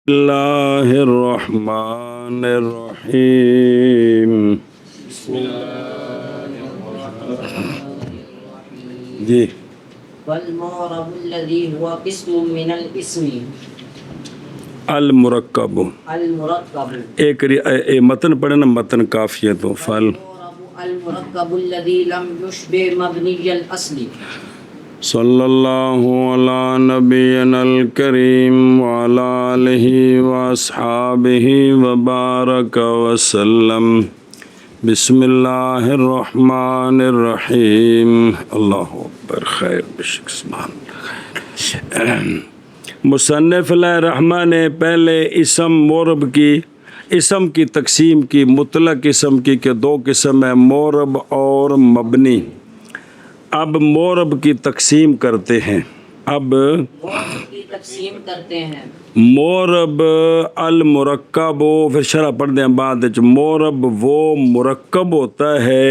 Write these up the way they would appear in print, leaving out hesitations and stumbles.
اللہ الرحمن الرحیم جی والمعرب الذي هو قسم من الاسم المرکب المركب ایک متن پڑھے نا، متن کافی ہے تو فل المركب الذي لم يشبه مبني الاصل صلی اللہ علی نبینا الکریم وعلی آلہ واصحابہ وبارک وسلم۔ بسم اللہ الرحمن الرحیم۔ اللہ اکبر، خیر بشک سبحان اللہ۔ مصنف علیہ رحمہ نے پہلے اسم کی تقسیم کی، مطلق اسم کی کہ دو قسم ہے، مورب اور مبنی۔ اب مورب کی تقسیم کرتے ہیں۔ مورب المرکب، پھر شرح پڑھ دیں بعد وچ۔ مورب وہ مرکب ہوتا ہے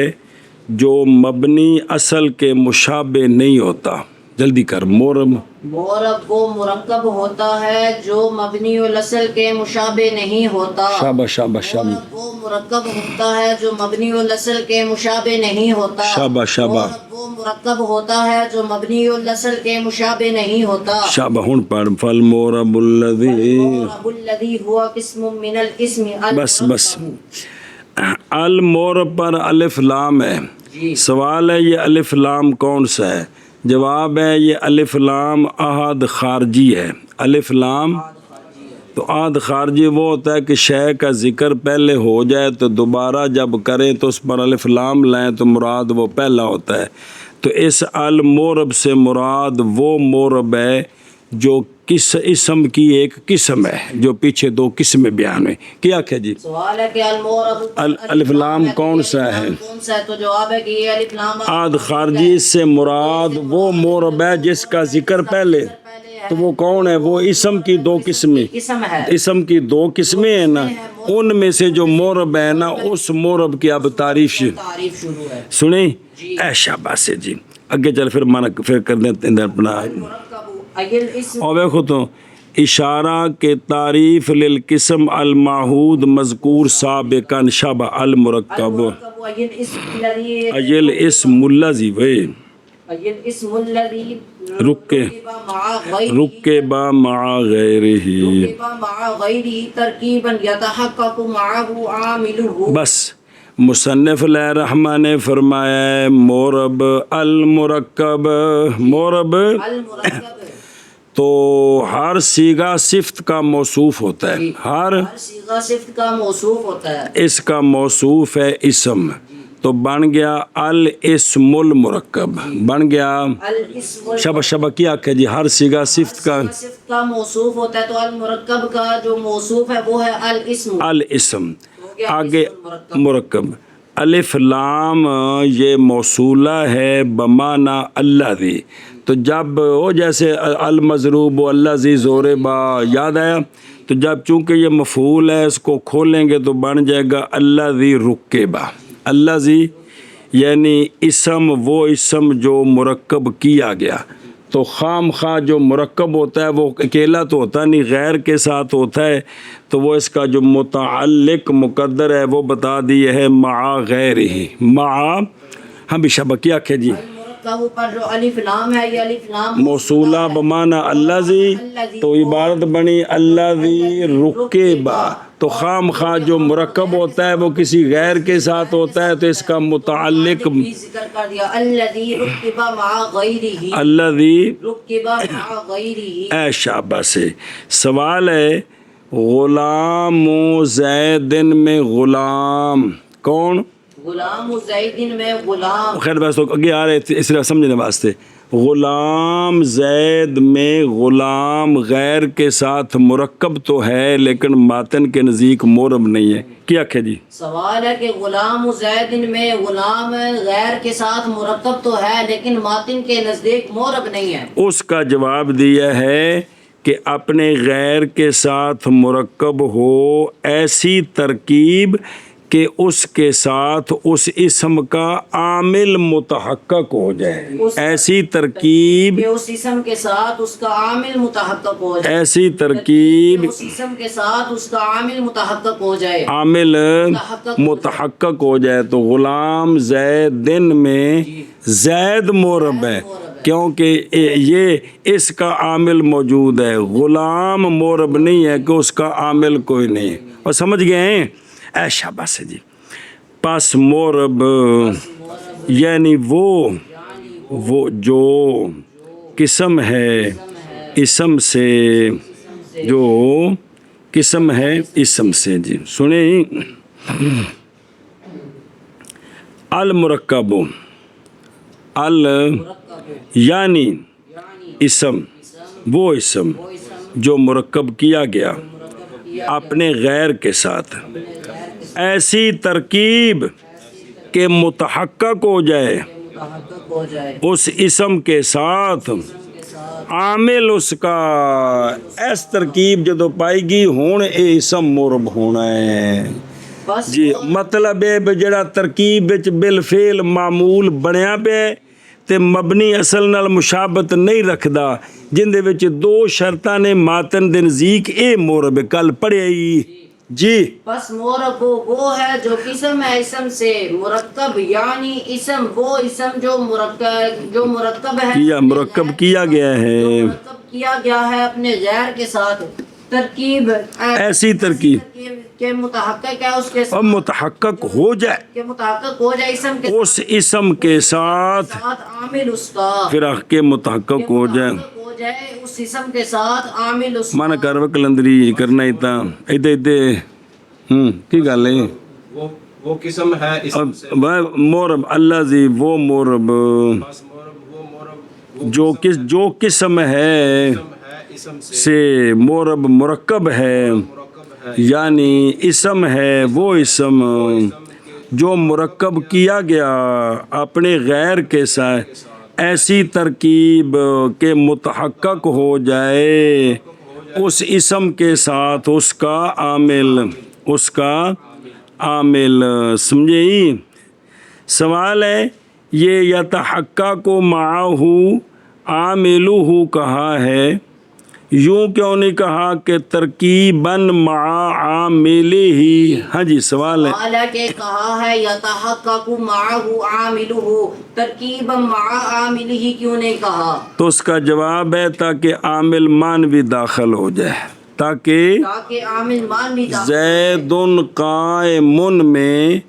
جو مبنی اصل کے مشابہ نہیں ہوتا۔ جلدی کر۔ مورب وہ مرکب ہوتا ہے جو مبنی الاصل کے مشابہ نہیں ہوتا۔ شاباش شاباش شاباش، وہ مرکب ہوتا ہے جو مبنی الاصل کے مشابہ نہیں ہوتا۔ شاباش شاباش، وہ مرکب ہوتا ہے جو مبنی الاصل کے مشابہ نہیں ہوتا۔ شاباش۔ ہن پڑھ فالمورب الذی، المعرب الذی ہوا قسم من الاسم۔ بس المورب پر الف لام ہے۔ سوال ہے یہ الف لام کون سا ہے؟ جواب ہے یہ الف لام احد خارجی ہے۔ الف لام تو احد خارجی وہ ہوتا ہے کہ شے کا ذکر پہلے ہو جائے تو دوبارہ جب کریں تو اس پر الف لام لائیں تو مراد وہ پہلا ہوتا ہے۔ تو اس المورب سے مراد وہ مورب ہے جو کس اسم کی ایک قسم ہے، جو پیچھے دو قسمیں بیان ہوئی۔ کیا کہ جی سوال ہے کہ المورب الف لام کون سا ہے؟ تو جواب ہے کہ یہ الف لام احد خارجی سے مراد وہ مورب ہے جس کا ذکر پہلے، تو وہ کون ہے؟ وہ اسم کی دو قسمیں، اسم کی دو قسمیں ہیں نا، ان میں سے جو مورب ہے نا، اس مورب کی اب تعریف شروع ہے۔ سنیں اے شاباش جی، آگے چل پھر کر دیں اپنا۔ اور دیکھو تو اشارہ کے تعریف للقسم المعہود مذکور سابقا شبہ المرکب ایل اسم الذی رکب مع غیرہ، بس مصنف علیہ رحمہ نے فرمایا ہے مورب المرکب، مورب تو ہر صیغہ صفت کا موصوف ہوتا ہے، ہر صیغہ صفت کا موصوف ہوتا ہے، اس کا موصوف ہے اسم، تو بن گیا الاسم المرکب، بن گیا شبہ کیا کہ جی ہر صیغہ صفت کا موصوف ہوتا ہے، تو المرکب کا جو موصوف ہے وہ ہے الاسم۔ آگے مرکب، الف لام یہ موصولہ ہے بمعنی الذی، تو جب وہ جیسے المضروب الذی ضربا یاد آیا، تو جب چونکہ یہ مفعول ہے اس کو کھولیں گے تو بن جائے گا الذی رکبا۔ الذی یعنی اسم، وہ اسم جو مرکب کیا گیا، تو خام خواہ جو مرکب ہوتا ہے وہ اکیلا تو ہوتا نہیں، غیر کے ساتھ ہوتا ہے، تو وہ اس کا جو متعلق مقدر ہے وہ بتا دیے ہے مع غیرہ، مع ہمیشہ بکیا کہ جی پر جو الف لام ہے یہ الف لام موصولہ بمعنی الذی، تو عبارت بنی الذی رکبا، تو خام خواہ جو مرکب ہوتا ہے وہ کسی غیر کے ساتھ ہوتا ہے تو اس کا متعلق ذکر کر دیا الذی رکب مع غیرہ، الذی رکب مع غیرہ۔ اے شاباش سے سوال ہے غلام زید میں غلام کون؟ غلام زیدن میں غلام، خیر بس تو آگے آ رہے تھے اس لیے سمجھنے واسطے۔ غلام زید میں غلام غیر کے ساتھ مرکب تو ہے لیکن ماتن کے نزدیک مورب نہیں ہے۔ کیا کہ جی سوال ہے کہ غلام زیدن میں غلام غیر کے ساتھ مرکب تو ہے لیکن ماتن کے نزدیک مورب نہیں ہے۔ اس کا جواب دیا ہے کہ اپنے غیر کے ساتھ مرکب ہو ایسی ترکیب کہ اس کے ساتھ اس اسم کا عامل متحقق ہو جائے، ایسی ترکیب، کہ اس اسم کے ساتھ اس کا عامل متحقق ہو جائے، ایسی ترکیب، اس اسم کے ساتھ اس کا عامل متحقق ہو جائے، عامل متحقق ہو جائے۔ تو غلام زید دن میں زید مورب ہے کیونکہ یہ اس کا عامل موجود ہے، غلام مورب نہیں ہے کہ اس کا عامل کوئی نہیں۔ اور سمجھ گئے ہیں؟ اے شاباش جی۔ پس مورب یعنی وہ جو قسم ہے اسم سے، جو قسم ہے اسم سے۔ جی سنیں، المرکب یعنی اسم، وہ اسم جو مرکب کیا گیا اپنے غیر کے ساتھ، ایسی ترکیب کہ متحقق ہو جائے اس اسم کے ساتھ عامل اس کا، اس ترکیب جدو پائی گی ہون اے اسم مورب ہونا ہے۔ جی مطلب ہے جڑا ترکیب وچ بالفعل معمول بنیا پہ تے مبنی اصل نال مشابت نہیں رکھدا، جن دے وچ دو شرطاں نے ماتن دے نزدیک اے مورب کل پڑھیا ہی۔ جی بس مورب وہ ہے جو قسم ہے اسم سے، مرکب یعنی اسم وہ اسم جو مرکب ہے، کیا مرکب کیا گیا ہے، مرکب کیا گیا ہے اپنے غیر کے ساتھ، ترکیب ایسی ترکیب کہ متحقق ہے اس کے اور ساتھ، متحقق ہو جائے کہ متحقق ہو جائے اسم کے اس اسم کے ساتھ، ساتھ عامل اس کا، پھر کے متحقق ہو جائے، متحقق ہو جائے اس اسم کے ساتھ عامل اس کا۔ مانا کر کلندری کرنا ہی تھا ایدے ایدے کی گل ہے، وہ قسم ہے اسم سے، مورب اللہ زی وہ مورب بس مورب وہ مورب جو قسم ہے اسم سے مورب مرکب ہے، یعنی اسم ہے وہ اسم جو مرکب کیا گیا اپنے غیر کے ساتھ، ایسی ترکیب کے متحقق ہو جائے اس اسم کے ساتھ اس کا عامل، سمجھے؟ سوال ہے یہ یتحقق معہ عاملہ کہا ہے، یوں کیوں نہیں کہا کہ ترکیباً مع عاملہ؟ ہاں جی سوال ہے، حالانکہ کہا ہے یتحقق معہ عاملہ، ترکیبا مع عاملہ کیوں نہیں کہا؟ تو اس کا جواب ہے تاکہ عامل مانوی داخل ہو جائے، تاکہ عامل مانوی زید قائم میں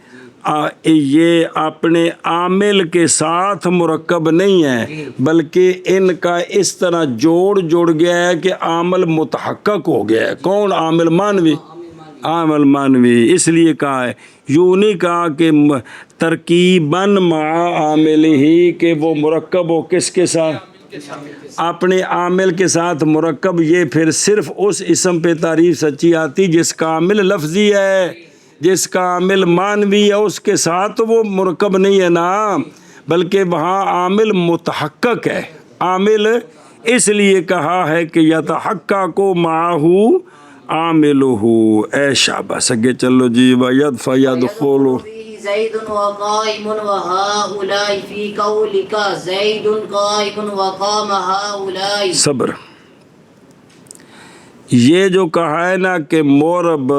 یہ اپنے عامل کے ساتھ مرکب نہیں ہے، بلکہ ان کا اس طرح جوڑ گیا ہے کہ عامل متحقق ہو گیا ہے۔ کون؟ عامل مانوی، عامل مانوی، اس لیے کہا ہے، یوں نہیں کہا کہ ترکیباً مع عامل ہی کہ وہ مرکب ہو کس کے ساتھ؟ اپنے عامل کے ساتھ مرکب، یہ پھر صرف اس اسم پہ تعریف سچی آتی جس کا عامل لفظی ہے، جس کا عامل مانوی ہے، اس کے ساتھ وہ مرکب نہیں ہے نا، بلکہ وہاں عامل متحقق ہے۔ عامل اس لیے کہا ہے کہ یتحقق معہ عاملہ۔ اے شاباش، اگے چلو جی، وَيَدْفَ يَدْخُلُ زید وقائم وہؤلاء فی قولک زید قائم وقام ہؤلاء۔ صبر، یہ جو کہا ہے نا کہ مورب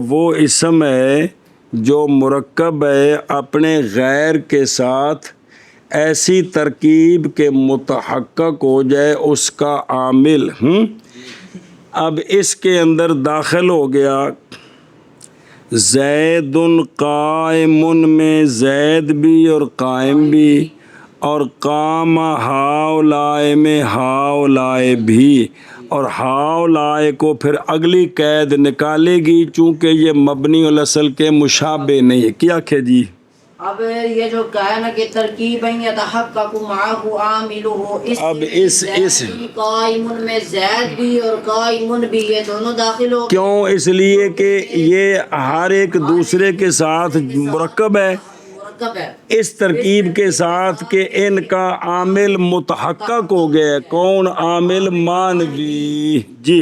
وہ اسم ہے جو مرکب ہے اپنے غیر کے ساتھ، ایسی ترکیب کے متحقق ہو جائے اس کا عامل۔ اب اس کے اندر داخل ہو گیا زید قائم میں زید بھی اور قائم بھی، اور قام ہؤلاء میں ہؤلاء بھی، اور ہؤلاء کو پھر اگلی قید نکالے گی چونکہ یہ مبنی الاصل کے مشابہ نہیں ہے۔ کیا کہ جی اب یہ جو کہا نا کہ ترکیب یتحقق معہ عاملہ، اب اس قائم میں زید بھی اور قائم بھی یہ دونوں داخل ہو، کیوں؟ اس لیے کہ یہ ہر ایک دوسرے کے ساتھ مرکب ہے، اس ترکیب کے ساتھ کہ ان کا عامل متحقق ہو گیا۔ کون؟ عامل مانوی۔ جی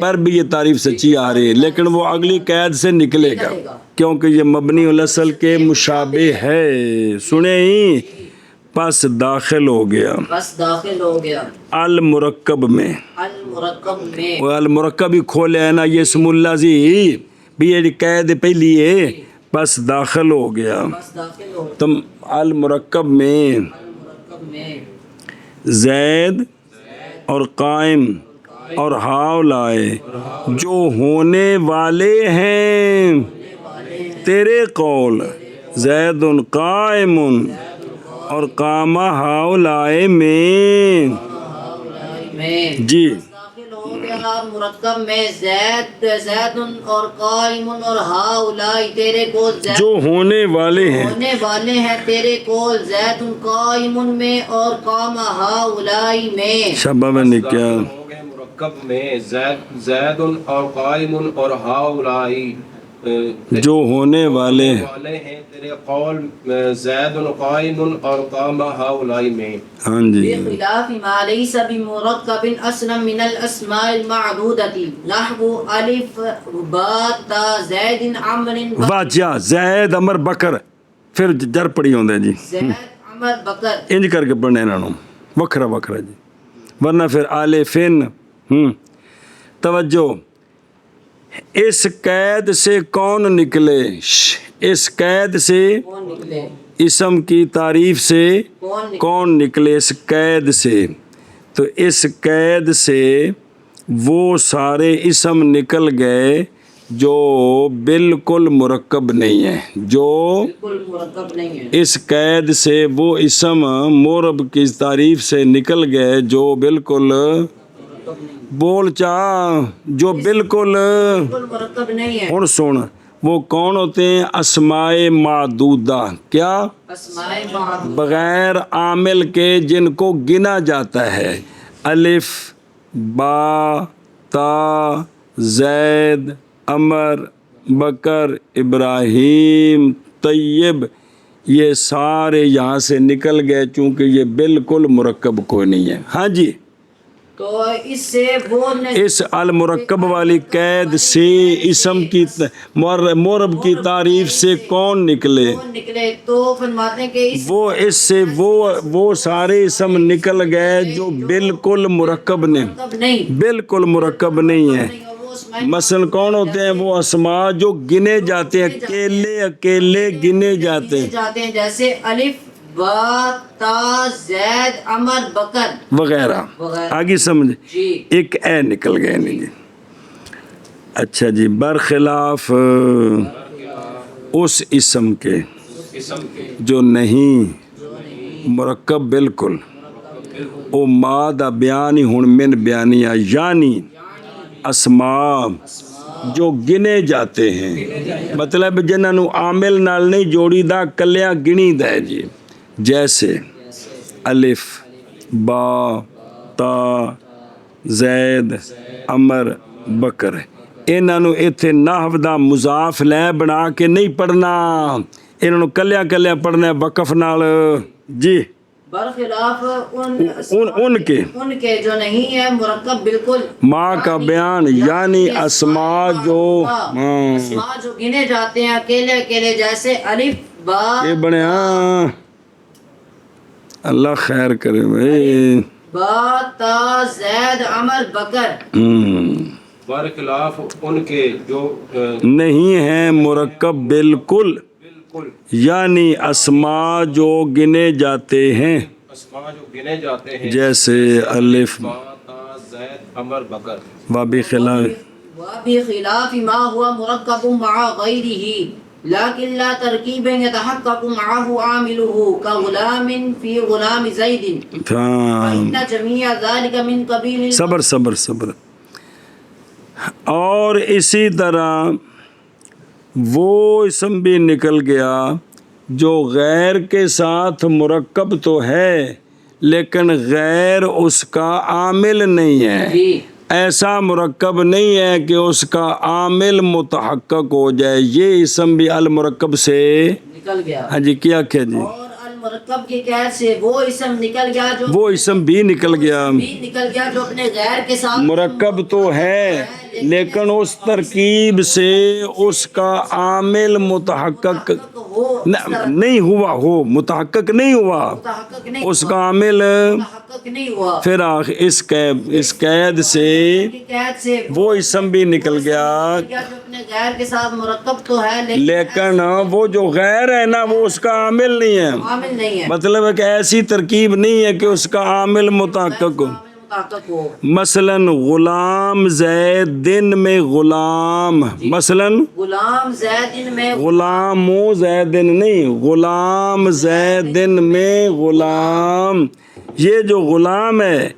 پر بھی یہ تعریف سچی آ رہی ہے، لیکن وہ اگلی قید سے نکلے گا کیونکہ یہ مبنی الاصل کے مشابہ ہے. سنیں ہی پس داخل ہو گیا بس داخل ہو گیا المرکب میں. المرکب میں. وہ المرکب ہی کھولے ہے نا، یہ اسم اللہ زی بھی یہ قید پہلی ہے، پس داخل ہو گیا. بس داخل ہو تم المرکب میں المرکب میں زید اور قائم اور ہاؤ لائے جو ہونے والے ہیں تیرے قول، زید قائم اور قامہ ہاؤ لائے میں. جی داخل ہو گیا مرکب میں زید اور قائم اور ہاؤلائی تیرے کول زید جو ہونے والے ہیں ہونے والے ہیں تیرے کول زید قائم میں اور قام ہاؤلائی میں. شباب نے کیا ہو گئے مرکب میں زید اور قائم اور ہاؤلائی جو ہونے والے ہیں تیرے قول زید قائم اور قام ہاؤلائی میں. ہاں جی. بخلاف ما ليس بمركب اصلا من الاسماء المعدودة نحو الف با تا زید عمرو واجہ زید عمر بکر پھر جر پڑی ہوندے جی، زید عمر بکر. انج کر کے پڑھنے انہاں نوں وکھرا وکھرا جی، ورنہ پھر الفن. توجہ، اس قید سے کون نکلے؟ اس قید سے کون نکلے؟ اسم کی تعریف سے کون نکلے؟ کون نکلے؟ اس قید سے. تو اس قید سے وہ سارے اسم نکل گئے جو بالکل مرکب نہیں ہیں، جو بالکل مرکب نہیں ہے. اس قید سے وہ اسم مرب کی تعریف سے نکل گئے جو بالکل بول چاہ جو بالکل. بالکل مرکب نہیں ہے. ہن سن، وہ کون ہوتے ہیں؟ اسماء معدودہ. کیا؟ اسماء معدودہ بغیر عامل کے جن کو گنا جاتا ہے. الف با تا زید عمر بکر ابراہیم طیب، یہ سارے یہاں سے نکل گئے چونکہ یہ بالکل مرکب کوئی نہیں ہے. ہاں جی. تو اس سے وہ اس المرکب والی قید سے اسم کی مرب کی تعریف سے کون نکلے؟ نکلے تو فرماتے ہیں کہ اس وہ اس سے وہ سارے اسم نکل گئے جو بالکل مرکب نہیں بالکل مرکب نہیں ہیں. وہ اسماء مثلا کون ہوتے ہیں؟ وہ اسماء جو گنے جاتے ہیں، اکیلے گنے جاتے ہیں جاتے ہیں، جیسے الف با تا زید عمر بکر وغیرہ. آگے سمجھ. جی. ایک اے نکل گئے نہیں جی. اچھا جی. برخلاف اس اسم کے جو نہیں مرکب بالکل، او مادہ بیانی ہن من بیانیہ، یعنی اسماء جو گنے جاتے ہیں، مطلب جنہاں نو عامل نال نہیں جوڑی دا، کلیا گنی دا ہے جی. جیسے الف با تا زید عمر بکر، انہاں نو ایتھے نحو دا مضاف لے بنا کے نہیں پڑھنا، انہاں نو کلیا کلیا پڑھنا ہے وقف نال. جی. برخلاف ان کے جو نہیں ہے مرکب بالکل ماں کا بیان، یعنی اسماء جو اسماء جو گنے جاتے ہیں اکیلے، جیسے الف با یہ بنے. ہاں اللہ خیر کرے بھائی. با تا زید عمر بکر برخلاف ان کے جو نہیں ہیں مرکب بالکل، یعنی اسماء جو گنے جاتے ہیں، اسماء جو گنے جاتے ہیں، جیسے الف با تا زید عمر بکر. وبخلاف ما هو مركب مع غيره لكن لا تركيب يتحقق معه عامله كغلام في غلام زيد فإن جميع ذلك من قبيل. صبر. اور اسی طرح وہ اسم بھی نکل گیا جو غیر کے ساتھ مرکب تو ہے لیکن غیر اس کا عامل نہیں ہے. جی. ایسا مرکب نہیں ہے کہ اس کا عامل متحقق ہو جائے. یہ اسم بھی المرکب سے نکل گیا. ہاں جی. کیا جی؟ اور مرکب کی قید سے وہ اسم نکل گیا جو وہ اسم بھی نکل گیا. بھی نکل گیا جو اپنے غیر کے ساتھ مرکب تو ہے لیکن اس ترکیب سے اس کا عامل متحقق ہو نہیں ہوا، ہو متحقق نہیں ہوا، متحقق نہیں اس کا عامل متحقق نہیں ہوا. پھر اس قید سے کی قید سے وہ اسم بھی نکل گیا. جو اپنے غیر کے ساتھ مرکب تو ہے لیکن وہ جو غیر ہے نا وہ اس کا عامل نہیں ہے. عامل نہیں ہے، مطلب ہے کہ ایسی ترکیب نہیں ہے کہ اس کا عامل متحقق ہو. متحقق ہو. مثلا غلام زید دن میں غلام، مثلا غلام زید میں غلام و زیدن نہیں، غلام زیدن میں غلام. یہ جو غلام ہے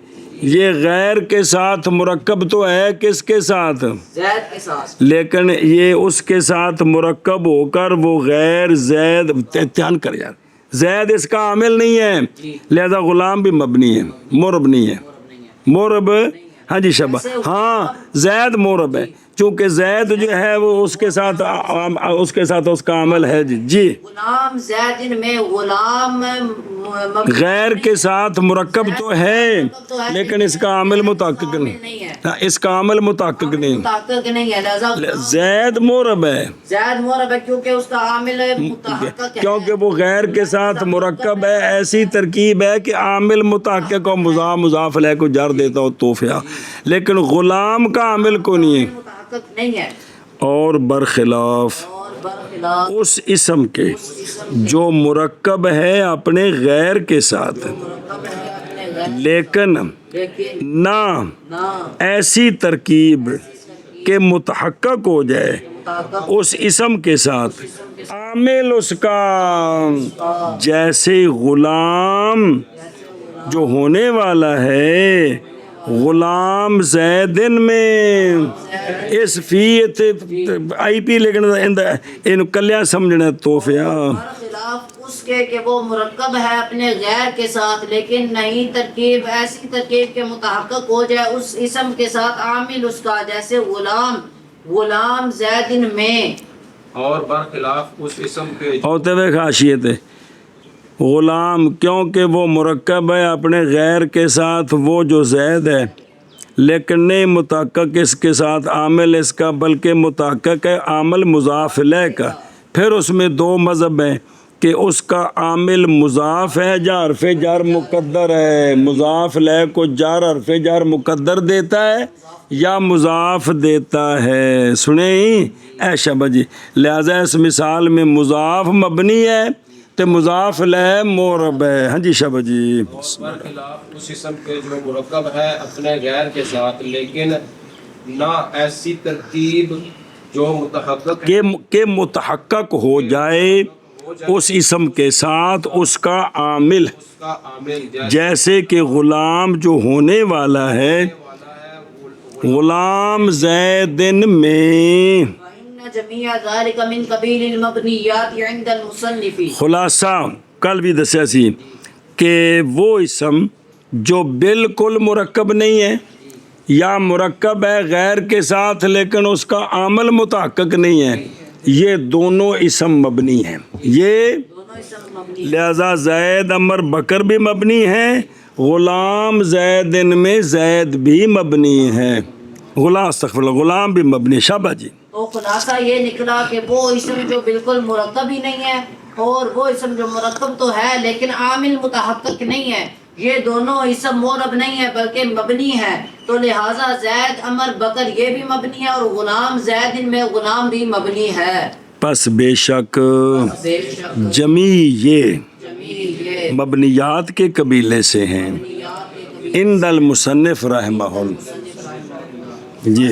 یہ غیر کے ساتھ مرکب تو ہے، کس کے ساتھ؟ زید کے ساتھ، لیکن یہ اس کے ساتھ مرکب ہو کر وہ غیر زید، دھیان کر یار، زید اس کا عامل نہیں ہے، لہذا غلام بھی مبنی ہے، مرب نہیں ہے. مرب ہاں جی شبہ، ہاں زید مرب ہے چونکہ زید جو ہے وہ اس کے ساتھ اس کا عمل ہے. جی غلام زید میں غلام غیر کے ساتھ مرکب تو ہے لیکن اس کا عامل متحقق نہیں، ہاں اس کا عامل متحقق نہیں. متحقق نہیں ہے، لہذا زید مرب ہے زید مرب ہے کیونکہ اس کا عامل متحقق ہے، کیونکہ وہ غیر کے ساتھ مرکب ہے. ایسی ترکیب ہے کہ عامل متحقق اور مضاف مضاف علیہ کو جر دیتا ہو توفیہ، لیکن غلام کا عامل کو نہیں ہے. متحقق نہیں ہے. اور برخلاف اور برخلاف اس اسم کے جو مرکب ہے اپنے غیر کے ساتھ مرکب ہے اپنے غیر، لیکن لیکن نہ نہ ایسی ترکیب کہ متحقق ہو جائے متحقق اس اسم کے ساتھ عامل اس کا، جیسے غلام جو ہونے والا ہے غلام زیدن میں اس فیت آئی پی لیکن ان کلیاں سمجھنا توفیہ. خلاف اس کے کہ وہ مرکب ہے اپنے غیر کے ساتھ لیکن نہیں ترکیب ایسی ترکیب کے متحقق ہو جائے اس اسم کے ساتھ عامل اس کا، جیسے غلام زیدن میں. اور برخلاف اس اسم کے ہوتے ہوئے خاصیت ہے غلام کیونکہ وہ مرکب ہے اپنے غیر کے ساتھ وہ جو زید ہے لیکن نہیں متحقق اس کے ساتھ عامل اس کا بلکہ متحقق ہے عامل مضاف الیہ کا. پھر اس میں دو مذہب ہیں کہ اس کا عامل مضاف ہے یا حرف جر مقدر ہے، مضاف الیہ کو جر حرف جر مقدر دیتا ہے یا مضاف دیتا ہے. سنیں اے شبہ جی، لہذا اس مثال میں مضاف مبنی ہے تو مضاف الیہ مرب ہے. ہاں جی شبہ جی. برخلاف اس اسم کے جو مرکب ہے اپنے غیر کے ساتھ لیکن نہ ایسی ترکیب جو متحقق کہ متحقق ہو جائے اس اسم کے ساتھ اس کا عامل، کا عامل جیسے کہ غلام جو ہونے والا ہے غلام زیدن میں. وَإِنَّ جَمِيعَ ذَلِكَ مِنْ قَبِيلِ الْمَبْنِيَّاتِ عِنْدَ الْمُصَنِّفِ. خلاصہ کل بھی دسیا سی کہ وہ اسم جو بالکل مرکب نہیں ہے یا مرکب ہے غیر کے ساتھ لیکن اس کا عامل متحقق نہیں ہے، یہ دونوں اسم مبنی ہیں. یہ دونوں اسم مبنی لہذا زید عمر بکر بھی مبنی ہیں، غلام زیدن میں زید بھی مبنی ہے، غلام بھی مبنی. شابہ جی. تو خلاصہ یہ نکلا کہ وہ اسم جو بالکل مرکب ہی نہیں ہے اور وہ اسم جو مرکب تو ہے لیکن عامل متحقق نہیں ہے، یہ دونوں اسم مرب نہیں ہے بلکہ مبنی ہے. تو لہٰذا زید عمر بکر یہ بھی مبنی ہے اور غلام زید میں غلام بھی مبنی ہے. پس بے شک بے شک جمی یہ جمیل یہ مبنیات کے قبیلے سے ہیں عند المصنف رحمہ اللہ. جی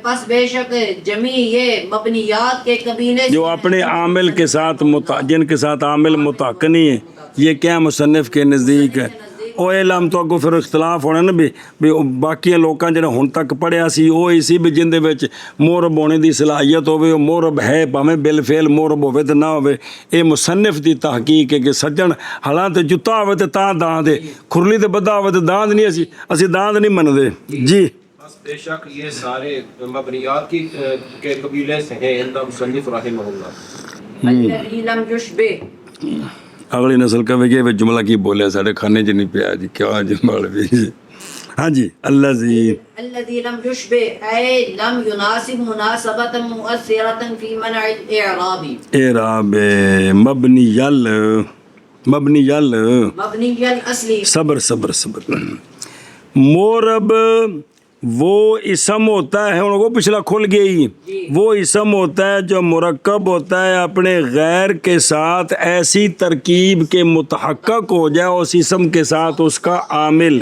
پس بے شک جمی یہ مبنیات کے قبیلے جو اپنے عامل کے ساتھ جن کے ساتھ عامل متحقق نہیں ہے، یہ کیا مصنف کے نزدیک ہے. ਉਹ ਇਲਮ ਤੋਂ ਅੱਗੋਂ ਫਿਰ ਇਖਤਲਾਫ ਹੋਣਾ ਨਾ ਵੀ ਬਾਕੀਆਂ ਲੋਕਾਂ ਜਿਹੜਾ ਹੁਣ ਤੱਕ ਪੜ੍ਹਿਆ ਸੀ ਉਹ ਹੀ ਸੀ ਵੀ ਜਿਹਦੇ ਵਿੱਚ ਮੁਹਰਬ ਹੋਣੇ ਦੀ ਸਲਾਹੀਅਤ ਹੋਵੇ ਉਹ ਮੁਹਰਬ ਹੈ ਭਾਵੇਂ ਬਿਲ ਫੇਲ ਮੁਹਰਬ ਹੋਵੇ ਤੇ ਨਾ ਹੋਵੇ. ਇਹ ਮੁਸੰਨਿਫ ਦੀ ਤਹਕੀਕ ਹੈ ਕਿ ਸੱਜਣ ਹਾਲਾਂਕਿ ਜੁੱਤਾ ਹੋਵੇ ਤੇ ਤਾਂ ਦਾਂਦ ਹੈ, ਖੁਰਲੀ ਤੇ ਬੱਧਾ ਹੋਵੇ ਤੇ ਦਾਂਦ ਨਹੀਂ, ਅਸੀਂ ਦਾਂਦ ਨਹੀਂ ਮੰਨਦੇ. ਜੀ بے شک یہ سارے مبنیات کے قبیلے سے ہیں عند مصنف رحمہ اللہ. الذی لم یشبہ ਅਗਲੀ ਨਸਲ ਕਹੇਗੀ ਇਹ ਜੁਮਲਾ ਕੀ ਬੋਲਿਆ ਸਾਡੇ ਖਾਨੇ 'ਚ ਨਹੀਂ ਪਿਆ ਜੀ ਕਿਉਂ ਜੀ ਮੌਲਵੀ ਜੀ ہاں جی الذي الذي لم يشبه أي لم يناسب مناسبة مؤثرة في منع الإعراب اعراب مبنی مبني الأصلي صبر مورب وہ اسم ہوتا ہے ان کو پچھلا کھل گئی وہ اسم ہوتا ہے جو مرکب ہوتا ہے اپنے غیر کے ساتھ ایسی ترکیب کے متحقق ہو جائے اس اسم کے ساتھ اس کا عامل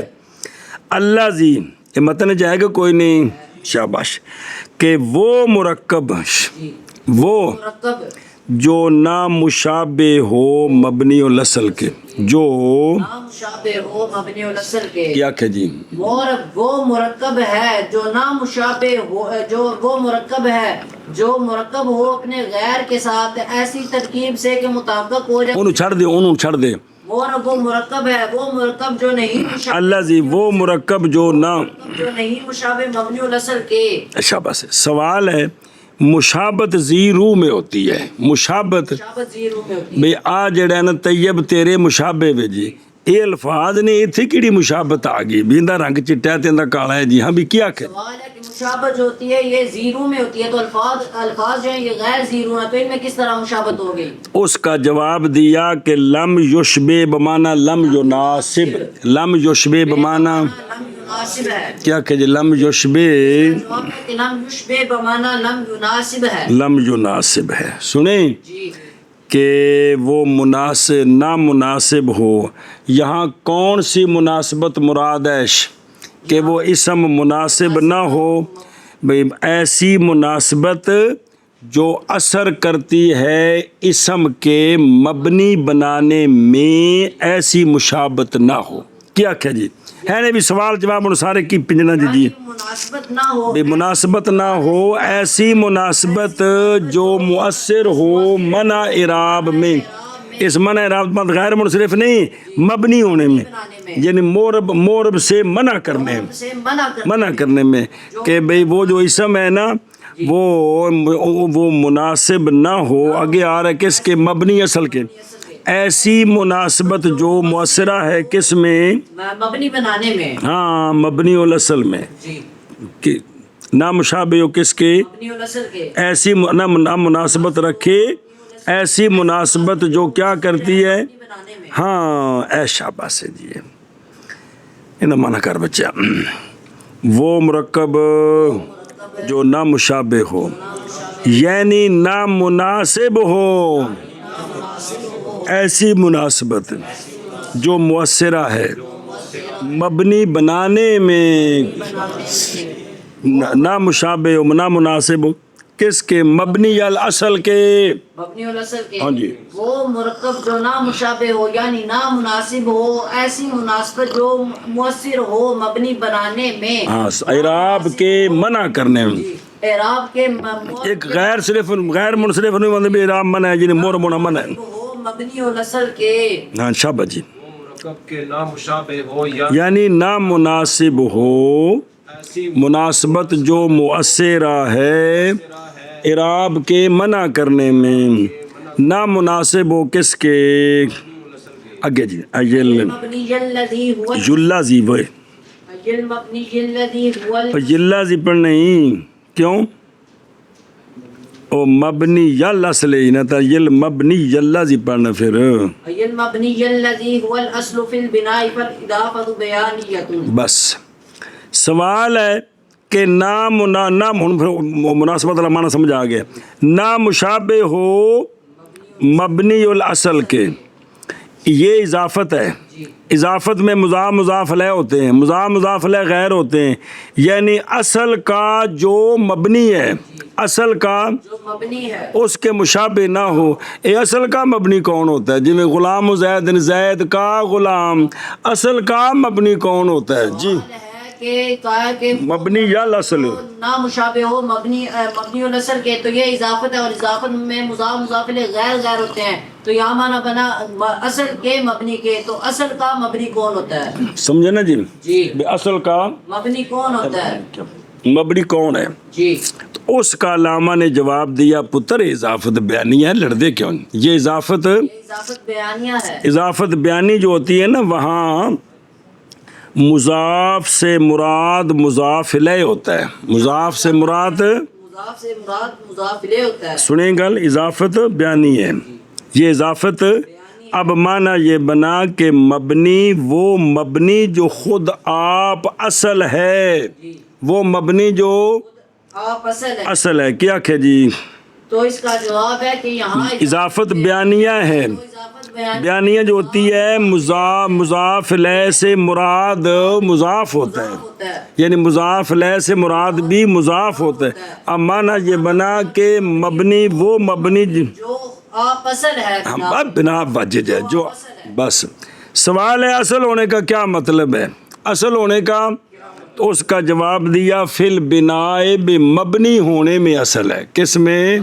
اللہ زی یہ متن جائے گا کوئی نہیں شاباش کہ وہ مرکب وہ مرکب جو نامشابہ ہو مبنی الاصل کے جو نامشابہ ہو مبنی الاصل کے کیا کہ جی وہ مرکب ہے جو نامشابہ ہو جو وہ مرکب ہے جو مرکب ہو اپنے غیر کے ساتھ ایسی ترکیب سے کہ مطابق ہو جائے انہوں چھڑ دے وہ مرکب ہے وہ مرکب جو نہیں مشابہ اللہ زی وہ مرکب جو نہیں مشابہ مبنی الاصل کے شاباش سوال ہے مشابت زیرو میں ہوتی ہے مشابت زیرو میں ہوتی بھئی آ جڑا نا طیب تیرے مشابہ وے جی یہ الفاظ نے اتنے کیڑی مشابت آ گئی بیندا رنگ چٹا ہے تیندا کالا ہے جی ہاں بھی کیا کہ سوال ہے کہ مشابت جو ہوتی ہے یہ زیرو میں ہوتی ہے تو الفاظ جو ہیں یہ غیر زیرو ہیں تو ان میں کس طرح مشابت ہو گئی اس کا جواب دیا کہ لم یشبہ بمانا لم یناسب لم یشبہ بمانا لم یناسب ہے کیا کہ جی لم یشبہ جواب ہے کہ لم یشبہ بمانا لم یناسب ہے لم یناسب ہے سنیں جی کہ وہ نامناسب ہو یہاں کون سی مناسبت مراد ہے کہ وہ اسم مناسب نہ ہو بھئی ایسی مناسبت جو اثر کرتی ہے اسم کے مبنی بنانے میں ایسی مشابت نہ ہو کیا کہ جی ہے نے بھی سوال جواب ان سارے کی پنجنا جی جی مناسبت نہ ہو بے مناسبت نہ ہو ایسی مناسبت جو مؤثر ہو منع اعراب میں اس منع اعراب مند غیر منصرف نہیں مبنی ہونے میں یعنی مورب سے منع کرنے میں کہ بھئی وہ جو اسم ہے نا وہ مناسب نہ ہو آگے آ رہا ہے کس کے مبنی اصل کے ایسی مناسبت جو مؤثرہ ہے کس میں مبنی بنانے میں ہاں مبنی الاصل میں کہ نامشابہ ہو کس کے مبنی الاصل کے ایسی مناسبت رکھے ایسی مناسبت جو کیا کرتی ہے ہاں اے شاباش سے جی انہیں منع کر بچہ وہ مرکب جو نامشابہ ہو یعنی نامناسب ہو ایسی مناسبت جو مؤثرہ ہے مبنی بنانے میں نامشابہ ہو نامناسب ہو کس کے مبنی الاصل کے مبنی الاصل کے ہاں جی وہ مرکب جو نامشابہ ہو یعنی نامناسب ہو ایسی مناسبت جو مؤثر ہو مبنی بنانے میں ہاں اعراب کے منع کرنے میں اعراب کے ایک غیر صرف غیر منصرف نہیں مطلب اعراب منع ہے جنہیں مور منع منع ہے مبنی الاصل کے ہاں شابہ جی مرکب کے نامشابہ ہو یعنی نامناسب ہو مناسبت جو مؤثرہ ہے اعراب کے منع کرنے میں نامناسب ہو کس کے آگے جی جلہ زی وہ جلہ زی پر نہیں کیوں او مبنی یل اصل ہی نہ تھا یل مبنی یل زی پڑھنا پھر یل مبنی الذی هو الاصل فی البناء فالاضافۃ بیانیۃ بس سوال ہے کہ نام مناسبت والا معنی سمجھ آ گیا نامشابہ ہو مبنی الاصل کے یہ اضافت ہے اضافت میں مضاف الیہ ہوتے ہیں مضاف الیہ غیر ہوتے ہیں یعنی اصل کا جو مبنی ہے اصل کا جو مبنی ہے اس کے مشابہ نہ ہو اے اصل کا مبنی کون ہوتا ہے جی میں غلام زید زید کا غلام اصل کا مبنی کون ہوتا ہے جی کہ مبنی یا الاصل نامشابہ ہو مبنی الاصل کے تو یہ اضافت ہے اور اضافت میں مضاف الیہ غیر ہوتے ہیں تو یہاں معنی بنا اصل کے مبنی کے تو اصل کا مبنی کون ہوتا ہے سمجھے نا جی جی اصل کا مبنی کون ہوتا ہے مبنی کون ہے؟ جی تو اس کا علامہ نے جواب دیا پتر اضافت بیانی ہے، لڑتے کیوں؟ یہ اضافت اضافت بیانیہ ہے. اضافت بیانی جو ہوتی ہے نا، وہاں مضاف سے مراد مضاف الیہ ہوتا ہے. مضاف سے مراد مضاف سے مراد مضاف الیہ ہوتا ہے. سنیں گل، اضافت بیانی ہے. یہ اضافت اب معنی یہ بنا کہ مبنی وہ مبنی جو خود آپ اصل ہے، وہ مبنی جو آپ اصل ہے. اصل ہے. کیا کہ جی تو اس کا جواب ہے کہ یہاں اضافت بیانیہ ہے. اضافت بیانیہ بیانیہ جو ہوتی ہے مضاف الیہ سے مراد مضاف ہوتا ہے، ہوتا ہے. یعنی مضاف الیہ سے مراد بھی مضاف ہوتا ہے. اب معنی یہ بنا کہ مبنی وہ مبنی جو آپ اصل ہے. ہم بنا وجہ ہے جو بس. سوال ہے اصل ہونے کا کیا مطلب ہے؟ اصل ہونے کا تو اس کا جواب دیا فی البناء مبنی ہونے میں اصل ہے. کس میں؟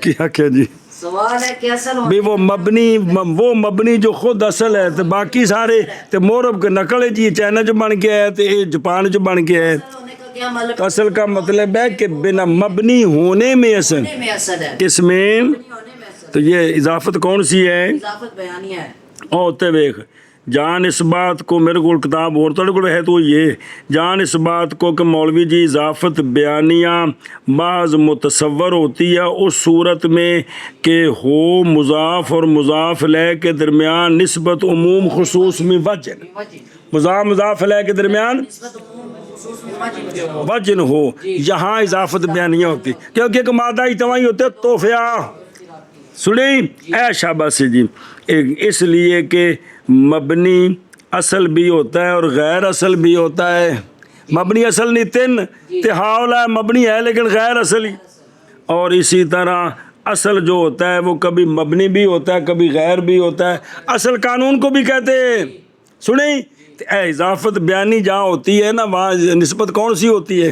کیا کیا جی سوال ہے کہ اصل بھی وہ مبنی جو خود اصل ہے تو باقی سارے تو مورب کے نقل ہے جی، چائنا چ بن کے ہے تو یہ جاپان چ بن کے ہے. ہونے کا کیا مطلب؟ تو اصل کا مطلب ہے کہ بنا مبنی ہونے میں اصل. میں اصل ہے. کس میں؟ ہونے میں اصل. تو یہ اضافت کون سی ہے؟ اضافت بیانیہ ہے. ہوتے ویخ جان اس بات کو، میرے کو کتاب اور تھوڑے کو ہے تو یہ جان اس بات کو کہ مولوی جی اضافت بیانیہ بعض متصور ہوتی ہے اس صورت میں کہ ہو مضاف اور مضاف الیہ کے درمیان نسبت عموم خصوص میں وجن. مضاف الیہ کے درمیان وجن ہو، یہاں اضافت بیانیہ ہوتی کیونکہ ایک مادہ اجتماعی ہوتے توفیہ. سنی اے شاباش جی، اس لیے کہ مبنی اصل بھی ہوتا ہے اور غیر اصل بھی ہوتا ہے. مبنی اصل نہیں تین تحاولہ مبنی ہے لیکن غیر اصلی. اور اسی طرح اصل جو ہوتا ہے وہ کبھی مبنی بھی ہوتا ہے کبھی غیر بھی ہوتا ہے. اصل قانون کو بھی کہتے ہیں. سنیں اے اضافت بیانی جہاں ہوتی ہے نا وہاں نسبت کون سی ہوتی ہے؟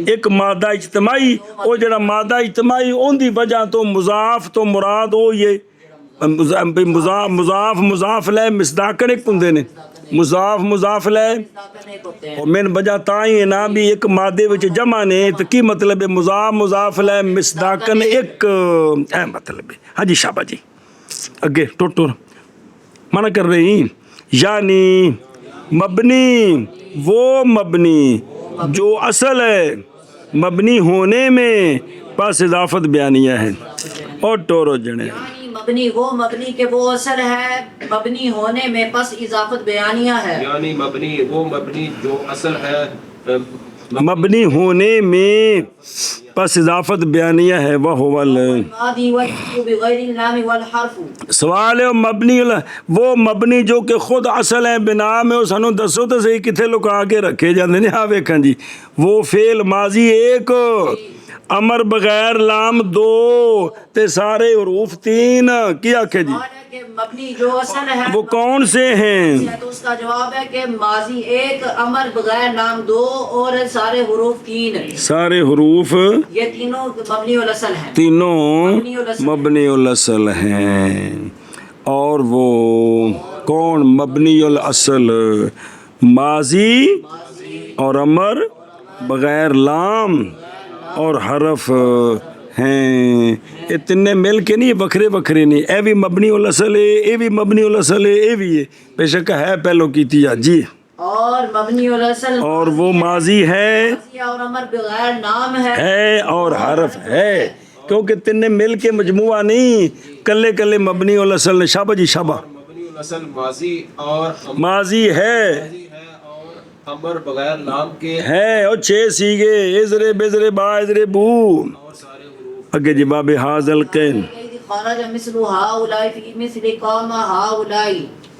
ایک مادہ اجتماعی. وہ جڑا مادہ اجتماعی ان دی وجہ تو مضاف تو مراد ہو یہ مضاف لے مصداقن ایک ہندے نے. مضاف لے اور من وجہ تائیں ہے نا بھی ایک مادے وچ جمع نے تو کی مطلب ہے مضاف لے مصداقن ایک اے مطلب ہے. ہاں جی شابہ جی اگے ٹوٹ منع کر رہی. یعنی مبنی وہ مبنی جو اصل ہے مبنی ہونے میں پس اضافت بیانیہ ہے. اور ٹورو جنے مبنی وہ مبنی کہ وہ اصل ہے مبنی ہونے میں پس اضافت بیانیہ ہے. یعنی مبنی وہ مبنی جو اصل ہے مبنی ہونے میں پس اضافت بیانیہ ہے. سوال ہے وہ مبنی جو کہ خود اصل ہے بنا میں سانو دسو تو صحیح کتنے لکا کے رکھے جاندے نے. ہاں ویکھاں جی وہ فعل ماضی ایک، امر بغیر لام دو تے سارے حروف تین. کیا کہ جی مبنی جو اصل ہے وہ کون سے ہیں؟ تو اس کا جواب ہے کہ ماضی ایک، امر بغیر نام دو اور سارے حروف تین. سارے حروف یہ تینوں مبنی الاصل ہیں. تینوں مبنی الاصل ہیں. اور وہ کون مبنی الاصل؟ ماضی اور امر بغیر لام اور حرف ہیں. اتنے مل کے نہیں بکھرے بکھرے نہیں. اے بھی مبنی الاصل ہے اے بھی مبنی الاصل ہے اے بھی ہے بے شک ہے پہلو کی تیا جی. اور مبنی الاصل اور وہ ماضی ہے اور امر بغیر نام ہے اور حرف ہے کیونکہ تنے مل کے مجموعہ نہیں کلے کلے مبنی الاصل نے. شابہ جی شابہ. مبنی الاصل ماضی اور ماضی ہے اور امر بغیر نام کے ہے اور 6 سیگے ازرے بزرے با ازرے بو. اگے جی باب حاضل قین خرج مثل هؤلاء في مثل قام هؤلاء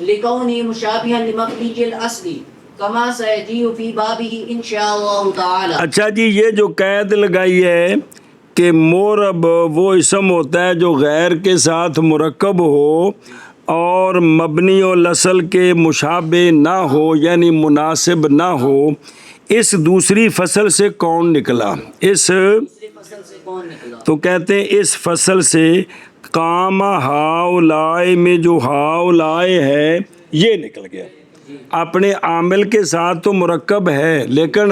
لكونه مشابها لمبني الاصل كما سيجيء في بابه ان شاء الله تعالى. اچھا جی یہ جو قید لگائی ہے کہ مورب وہ اسم ہوتا ہے جو غیر کے ساتھ مرکب ہو اور مبنی الاصل کے مشابہ نہ ہو یعنی مناسب نہ ہو. اس دوسری فصل سے کون نکلا؟ اس تو کہتے ہیں اس فصل سے قام ہاؤلائے میں جو ہاؤلائے ہے یہ نکل گیا. اپنے عامل کے ساتھ تو مرکب ہے لیکن